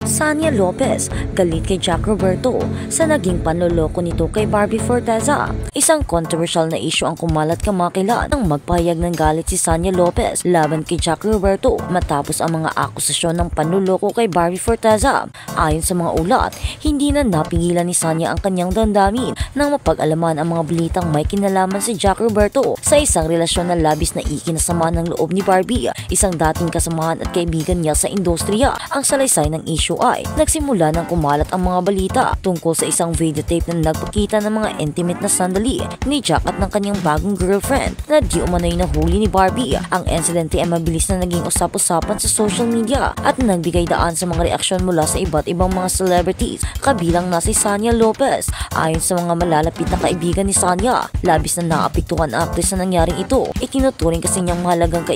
Sanya Lopez galit kay Jack Roberto sa naging panloloko nito kay Barbie Forteza. Isang controversial na issue ang kumalat kamakilan nang magpahayag ng galit si Sanya Lopez laban kay Jack Roberto matapos ang mga akusasyon ng panloloko kay Barbie Forteza. Ayon sa mga ulat, hindi na napigilan ni Sanya ang kanyang damdamin nang mapag-alaman ang mga balitang may kinalaman si Jack Roberto sa isang relasyon na labis na ikinasama ng loob ni Barbie, isang dating kasamahan at kaibigan niya sa industriya. Ang salaysay ng issue ay nagsimula nang kumalat ang mga balita tungkol sa isang videotape na nagpakita ng mga intimate na sandali ni Jack at ng kanyang bagong girlfriend na di umano'y nahuli ni Barbie. Ang insidente ay mabilis na naging usap-usapan sa social media at nagbigay daan sa mga reaksyon mula sa iba't ibang mga celebrities, kabilang na si Sanya Lopez. Ayon sa mga malalapit na kaibigan ni Sanya, labis na naapektuhan ang aktres na nangyaring ito. Itinuturing kasi niyang mahalagang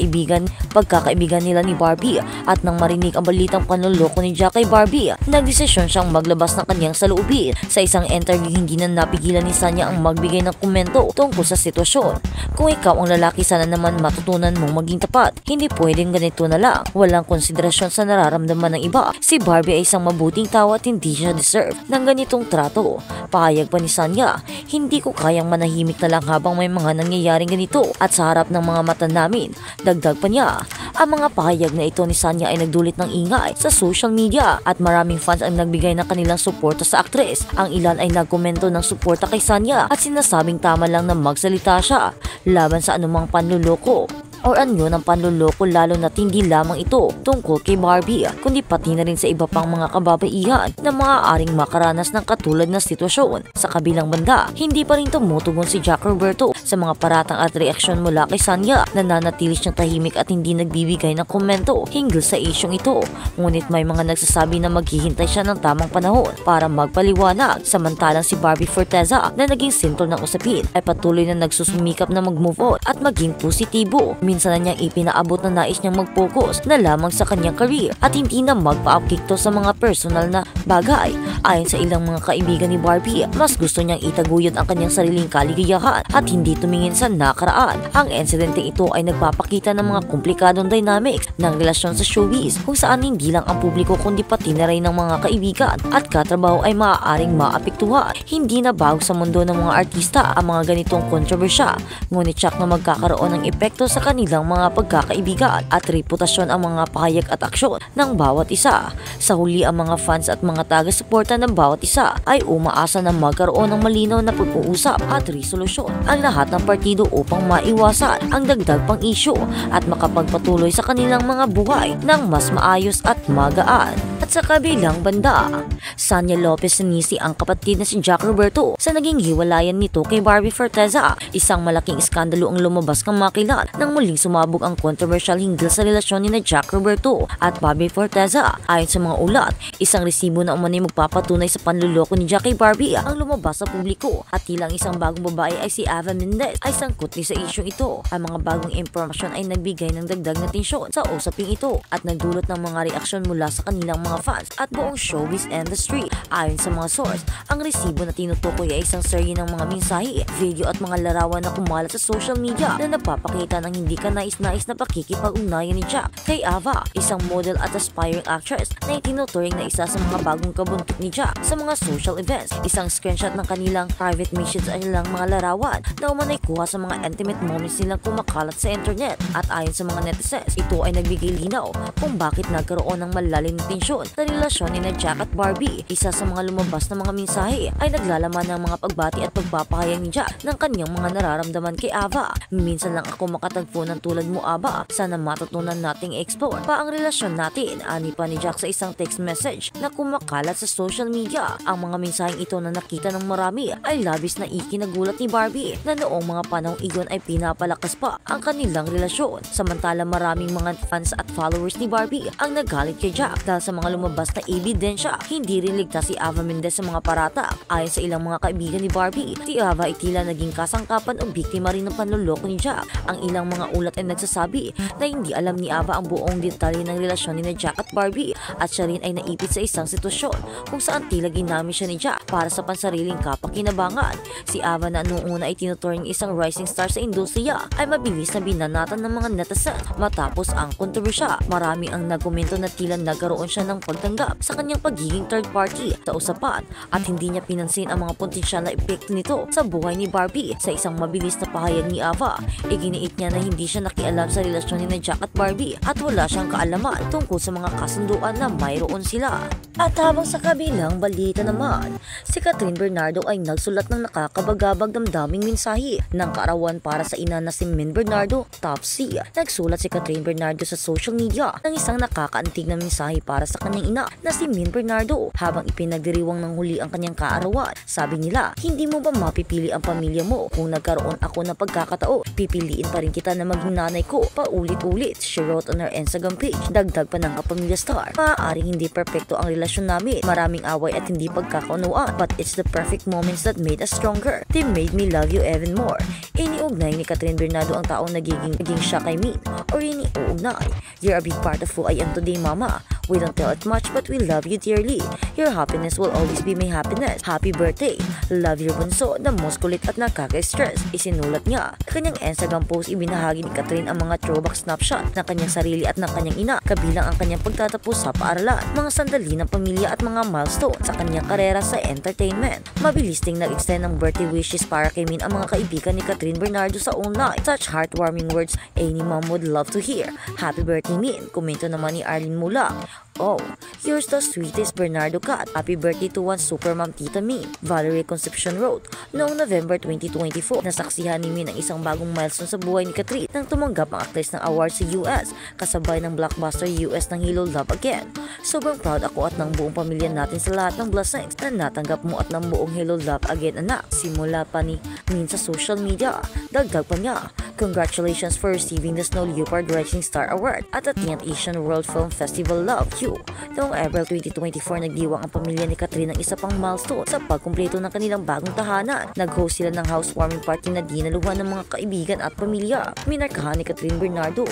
pagkakaibigan nila ni Barbie, at nang marinig ang balitang panloloko ni Jack kay Barbie, nagdesisyon siyang maglabas ng kanyang saloobin. Sa isang interview, hindi na napigilan ni Sanya ang magbigay ng komento tungkol sa sitwasyon. Kung ikaw ang lalaki, sana naman matutunan mong maging tapat. Hindi pwedeng ganito na lang, walang konsiderasyon sa nararamdaman ng iba. Si Barbie ay isang mabuting tao at hindi siya deserve ng ganitong trato. Pahayag pa ni Sanya, hindi ko kayang manahimik na lang habang may mga nangyayaring ganito at sa harap ng mga mata namin. Dagdag pa niya, ang mga pahayag na ito ni Sanya ay nagdulot ng ingay sa social media at maraming fans ang nagbigay ng kanilang suporta sa aktres. Ang ilan ay nagkomento ng suporta kay Sanya at sinasabing tama lang na magsalita siya laban sa anumang panluloko o anyo ng panluloko, lalo na hindi lamang ito tungkol kay Barbie kundi pati na rin sa iba pang mga kababaihan na maaaring makaranas ng katulad na sitwasyon. Sa kabilang banda, hindi pa rin tumutugon si Jack Roberto sa mga paratang at reaksyon mula kay Sanya. Nananatili siyang tahimik at hindi nagbibigay ng komento hinggil sa isyong ito. Ngunit may mga nagsasabi na maghihintay siya ng tamang panahon para magpaliwanag. Samantalang si Barbie Forteza na naging sentro ng usapin ay patuloy na nagsusumikap na mag-move on at maging positibo. Minsan na niyang ipinaabot na nais niyang mag-focus na lamang sa kanyang career at hindi na magpa-apekto sa mga personal na bagay. Ayon sa ilang mga kaibigan ni Barbie, mas gusto niyang itaguyod ang kanyang sariling kaligayahan at hindi tumingin sa nakaraan. Ang insidente ito ay nagpapakita ng mga komplikadong dynamics ng relasyon sa showbiz, kung saan hindi lang ang publiko kundi pati na rin ng mga kaibigan at katrabaho ay maaaring maapektuhan. Hindi na bago sa mundo ng mga artista ang mga ganitong kontrobersya, ngunit tiyak na magkakaroon ng epekto sa kanilang mga pagkakaibigan at reputasyon ang mga pahayag at aksyon ng bawat isa. Sa huli, ang mga fans at mga taga-suporta ng bawat isa ay umaasa na magkaroon ng malinaw na pag-uusap at resolusyon ang lahat ng partido upang maiwasan ang dagdag pang issue at makapagpatuloy sa kanilang mga buhay ng mas maayos at magaan. At sa kabilang banda, Sanya Lopez sinisi ang kapatid na si Jack Roberto sa naging hiwalayan nito kay Barbie Forteza. Isang malaking iskandalo ang lumabas kamakilan nang muling sumabog ang controversial hinggil sa relasyon ni na Jack Roberto at Barbie Forteza. Ayon sa mga ulat, isang resibo na umano'y magpapatunay sa panluloko ni Jack kay Barbie ang lumabas sa publiko at tilang isang bagong babae ay si Ava Mendez ay sangkot sa isyong ito. Ang mga bagong impormasyon ay nagbigay ng dagdag na tensyon sa usaping ito at nagdulot ng mga reaksyon mula sa kanilang mga fans at buong showbiz industry. Ayon sa mga source, ang resibo na tinutukoy ay isang serye ng mga mensahe, video at mga larawan na kumalat sa social media na nagpapakita ng hindi kanais-nais na pakikipag-ugnayan ni Jack kay Ava, isang model at aspiring actress na itinuturing na isa sa mga bagong kabuntot ni Jack sa mga social events. Isang screenshot ng kanilang private missions ay ilang mga larawan na umanay kuha sa mga intimate moments nilang kumakalat sa internet. At ayon sa mga netizens, ito ay nagbigay linaw kung bakit nagkaroon ng malalim na tensyon sa relasyon ni na Jack at Barbie. Isa sa mga lumabas na mga mensahe ay naglalaman ng mga pagbati at pagpapahayag ni Jack ng kanyang mga nararamdaman kay Ava. Minsan lang ako makatagpo ng tulad mo, Ava. Sana matutunan nating explore pa ang relasyon natin, ani pa ni Jack sa isang text message na kumakalat sa social media. Ang mga mensaheng ito na nakita ng marami ay labis na ikinagulat ni Barbie na noong mga panahong iyon ay pinapalakas pa ang kanilang relasyon. Samantala, maraming mga fans at followers ni Barbie ang nagalit kay Jack dahil sa mga lumabas na ebidensya. Hindi rin ligtas si Ava Mendez sa mga parata. Ayon sa ilang mga kaibigan ni Barbie, si Ava ay tila naging kasangkapan o biktima rin ng panloloko ni Jack. Ang ilang mga ulat ay nagsasabi na hindi alam ni Ava ang buong detalye ng relasyon ni na Jack at Barbie at siya rin ay naipit sa isang sitwasyon kung saan tila ginamit siya ni Jack para sa pansariling kapakinabangan. Si Ava na noong una ay tinuturing isang rising star sa industriya ay mabilis na binanatan ng mga netizen matapos ang kontrobersya. Marami ang nagkomento na tila nagkaroon siya ng pagtanggap sa kanyang pagiging third party sa usapan at hindi niya pinansin ang mga potensyal na epekto nito sa buhay ni Barbie. Sa isang mabilis na pahayag ni Ava, iginiit niya na hindi siya nakialam sa relasyon ni Jack at Barbie at wala siyang kaalaman tungkol sa mga kasunduan na mayroon sila. At habang sa kabilang balita naman, si Catherine Bernardo ay nagsulat ng nakakabagabag damdaming mensahe ng kaarawan para sa ina na si Min Bernardo, Topsy. Nagsulat si Catherine Bernardo sa social media ng isang nakakaantig na mensahe para sa kanyang ina na si Min Bernardo habang ipinagdiriwang ng huli ang kanyang kaarawan. Sabi nila, hindi mo ba mapipili ang pamilya mo? Kung nagkaroon ako ng pagkakataon, pipiliin pa rin kita na maging nanay ko. Paulit-ulit, she wrote on her Instagram page. Dagdag pa ng kapamilya star, maaaring hindi perfecto ang relasyon namin. Maraming away at hindi pagkakaunuan, but it's the perfect moments that made us stronger. They made me love you even more. Iniugnay ni Catherine Bernardo ang taong naging siya kay Min, or iniugnay, you're a big part of who I am today, Mama. We don't tell it much but we love you dearly. Your happiness will always be my happiness. Happy birthday. Love your bunso na most kulit at nakaka-stress. Isinulat niya. Sa kanyang Instagram post, ibinahagi ni Catherine ang mga throwback snapshot ng kanyang sarili at ng kanyang ina, kabilang ang kanyang pagtatapos sa paaralan, mga sandali ng pamilya at mga milestone sa kanyang karera sa entertainment. Mabilis ding nag-extend ng birthday wishes para kay Min ang mga kaibigan ni Catherine Bernardo sa online. Such heartwarming words any mom would love to hear. Happy birthday, Min. Komento naman ni Arlene Mula. Oh, you're the sweetest Bernardo cat. Happy birthday to one super mom tita Min. Valerie Concepcion wrote, noong November 2024, nasaksihan ni Min ang isang bagong milestone sa buhay ni Catherine nang tumanggap ang actress ng award sa US, kasabay ng blockbuster US ng Hello Love Again. Sobrang proud ako at ng buong pamilya natin sa lahat ng blessings na natanggap mo at ng buong Hello Love Again, anak. Simula pa ni Min sa social media. Dagdag pa niya, congratulations for receiving the Snow Leopard Rising Star Award at the 10th Asian World Film Festival Love You. Noong April 2024, nagdiwang ang pamilya ni Catherine ng isa pang milestone sa pagkumpleto ng kanilang bagong tahanan. Nag-host sila ng housewarming party na dinaluhan ng mga kaibigan at pamilya. Minarkahan ni Catherine Bernardo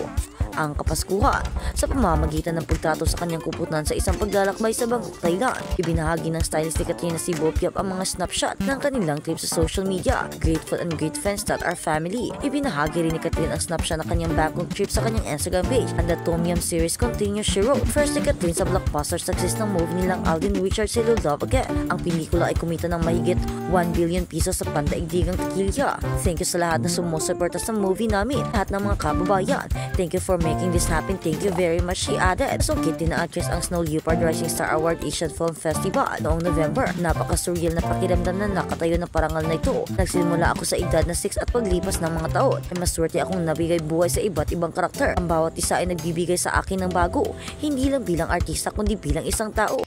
ang Kapaskuhan sa pamamagitan ng pagtrato sa kanyang kupunan sa isang paglalakbay sa Bangkok, Thailand. Ibinahagi ng stylist ni Katrina si Bopiap ang mga snapshot ng kanilang trip sa social media. Grateful and great friends that are family. Ibinahagi rin ni Katrina ang snapshot ng kanyang Bangkok trip sa kanyang Instagram page. And the Tom Yum series continues, she wrote. First ni Katrina sa blockbuster success ng movie nilang Alden Richards Hello Love Again. Ang pelikula ay kumita ng mahigit 1 billion pesos sa pandaigdigang takilya. Thank you sa lahat na sumusuporta sa movie namin, lahat ng mga kababayan. Thank you for making this happen. Thank you very much, she added. Sungkit din na actress ang Snow Leopard Rising Star Award Asian Film Festival noong November. Napaka-surreal na pakiramdam na nakatayo na parangal na ito. Nagsimula ako sa edad na 6 at paglipas ng mga taon ay maswerte akong nabigay buhay sa iba't ibang karakter. Ang bawat isa ay nagbibigay sa akin ng bago, hindi lang bilang artista kundi bilang isang tao.